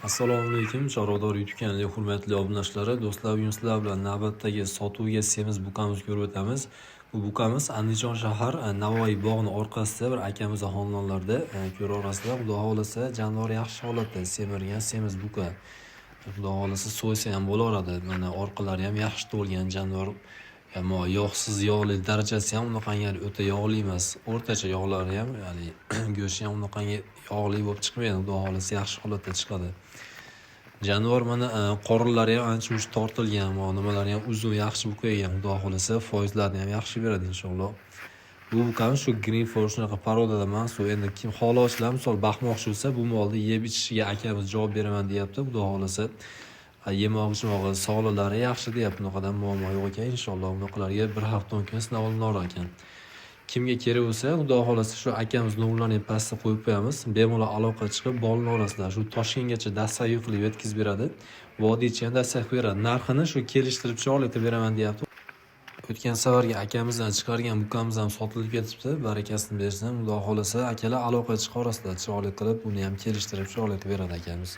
Assalomu alaykum, Chorvador YouTube kanaliga hurmatli obunachilari, do'stlar, bugun sizlar bilan navbatdagi sotuvga semiz buqamizni ko'rib o'tamiz. Bu buqamiz Andijon shahar Navoiy bog'ini orqasida bir akamiz xonadonlarda ko'ra olasizlar. Xudo xolasa jonivor yaxshi holatda, semirgan semiz buqa. Xudo xolasa so'ysa ham bo'laveradi. Mana orqalari ham yaxshi to'lgan jonivor. Ammo yog'siz, yog'li darajasi ham unaqangi o'ta yog'li emas. O'rtacha yog'lari ham, ya'ni go'shti ham unaqangi yog'li bo'lib chiqmaydi. Xudo xolasa yaxshi holatda chiqadi. Jonivor mana qorinlari ham ancha-muncha tortilgan, nimalari ham uzun, yaxshi buqagan. Xudo xolasa foizlarni ham yaxshi beradi inshaalloh. Bu buqamiz shu Greenford shunaqa parodada mahsul. Endi kim xohlovchilar misol baxmoqchi bo'lsa, bu molni yeb ichishiga akamiz javob beraman deyapti. Xudo xolasa yemoq-ichmog'i, sog'liqlari yaxshi deyapti. Bunaqadan muammo yo'q ekan inshaalloh. Bunaqalarga bir haftadan keyin sinov olinar ekan. Kimga kerak bo'lsa, xudo xolasa shu akamiz nomerlarini pastga qo'yib qo'yamiz. Bemalol aloqa chiqib, bolni orasida shu Toshkentgacha dastav qilib yetkazib beradi. Vodiycha ham dastav beradi. Narxini shu kelishtirib chiroyli beraman deyapti. O'tgan safargi akamizdan chiqargan buqamiz ham sotilib ketibdi. Barakasini bersin. Xudo xolasa akalar aloqa chiqarasizlar chiroyli qilib, uni ham kelishtirib chiroyli beradi akamiz.